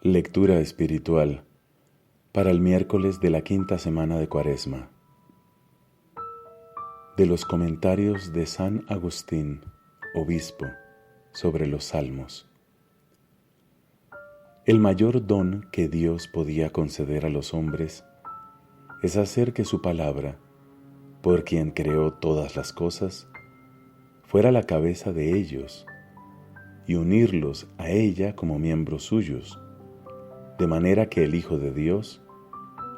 Lectura espiritual para el miércoles de la quinta semana de Cuaresma. De los comentarios de San Agustín, obispo, sobre los Salmos. El mayor don que Dios podía conceder a los hombres es hacer que su palabra, por quien creó todas las cosas, fuera la cabeza de ellos y unirlos a ella como miembros suyos, de manera que el Hijo de Dios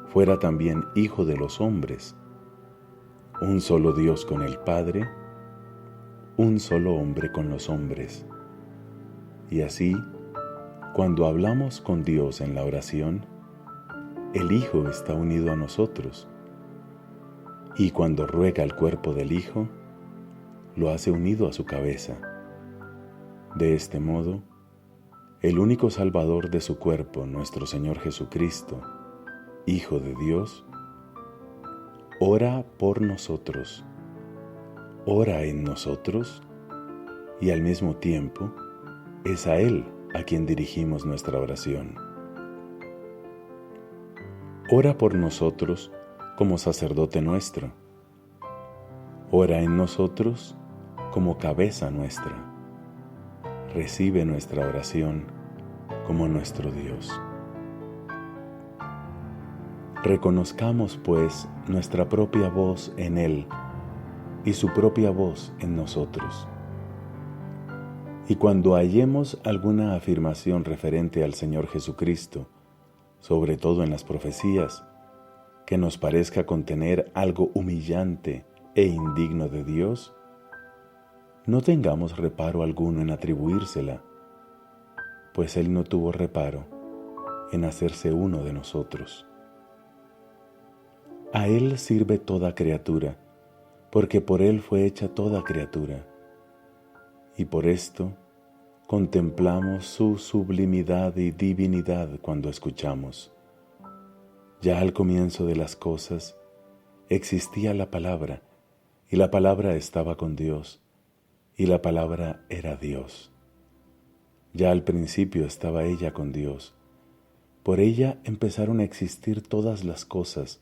fuera también Hijo de los hombres, un solo Dios con el Padre, un solo hombre con los hombres. Y así, cuando hablamos con Dios en la oración, el Hijo está unido a nosotros, y cuando ruega el cuerpo del Hijo, lo hace unido a su cabeza. De este modo, el único Salvador de su cuerpo, nuestro Señor Jesucristo, Hijo de Dios, ora por nosotros, ora en nosotros y al mismo tiempo es a Él a quien dirigimos nuestra oración. Ora por nosotros como sacerdote nuestro, ora en nosotros como cabeza nuestra. Recibe nuestra oración como nuestro Dios. Reconozcamos, pues, nuestra propia voz en Él y su propia voz en nosotros. Y cuando hallemos alguna afirmación referente al Señor Jesucristo, sobre todo en las profecías, que nos parezca contener algo humillante e indigno de Dios, no tengamos reparo alguno en atribuírsela, pues Él no tuvo reparo en hacerse uno de nosotros. A Él sirve toda criatura, porque por Él fue hecha toda criatura, y por esto contemplamos su sublimidad y divinidad cuando escuchamos. Ya al comienzo de las cosas existía la palabra, y la palabra estaba con Dios, y la palabra era Dios. Ya al principio estaba ella con Dios. Por ella empezaron a existir todas las cosas,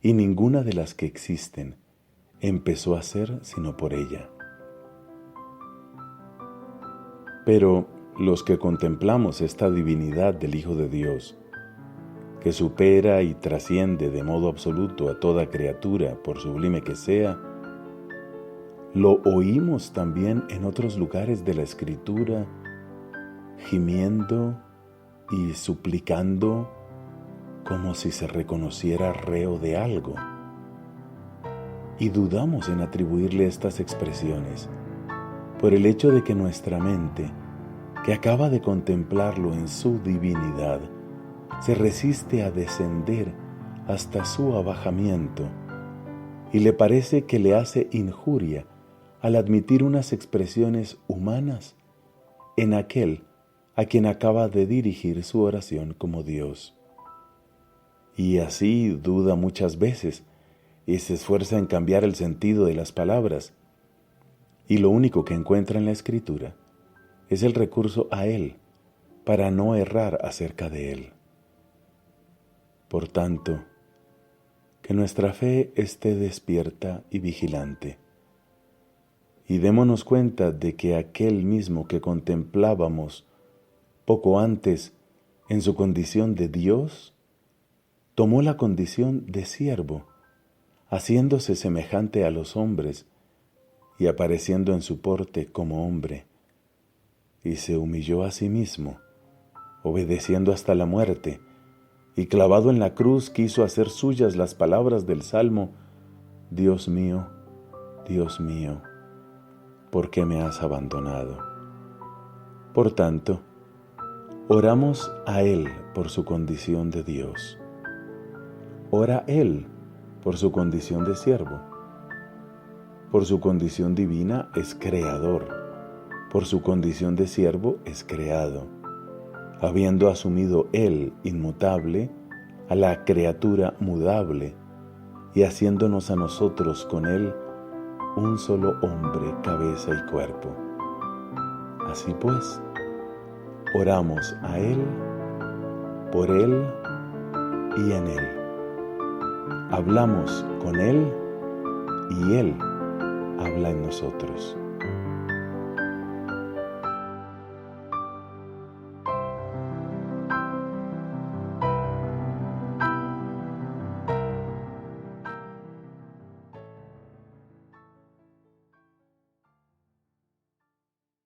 y ninguna de las que existen empezó a ser sino por ella. Pero los que contemplamos esta divinidad del Hijo de Dios, que supera y trasciende de modo absoluto a toda criatura, por sublime que sea, lo oímos también en otros lugares de la Escritura, gimiendo y suplicando como si se reconociera reo de algo. Y dudamos en atribuirle estas expresiones por el hecho de que nuestra mente, que acaba de contemplarlo en su divinidad, se resiste a descender hasta su abajamiento y le parece que le hace injuria al admitir unas expresiones humanas en aquel a quien acaba de dirigir su oración como Dios. Y así duda muchas veces y se esfuerza en cambiar el sentido de las palabras, y lo único que encuentra en la Escritura es el recurso a Él para no errar acerca de Él. Por tanto, que nuestra fe esté despierta y vigilante, y démonos cuenta de que aquel mismo que contemplábamos poco antes en su condición de Dios, tomó la condición de siervo, haciéndose semejante a los hombres y apareciendo en su porte como hombre, y se humilló a sí mismo, obedeciendo hasta la muerte, y clavado en la cruz quiso hacer suyas las palabras del Salmo: Dios mío, ¿por qué me has abandonado? Por tanto, oramos a Él por su condición de Dios. Ora Él por su condición de siervo. Por su condición divina es creador. Por su condición de siervo es creado, habiendo asumido Él inmutable a la criatura mudable y haciéndonos a nosotros con Él un solo hombre, cabeza y cuerpo. Así pues, oramos a Él por Él y en Él. Hablamos con Él y Él habla en nosotros.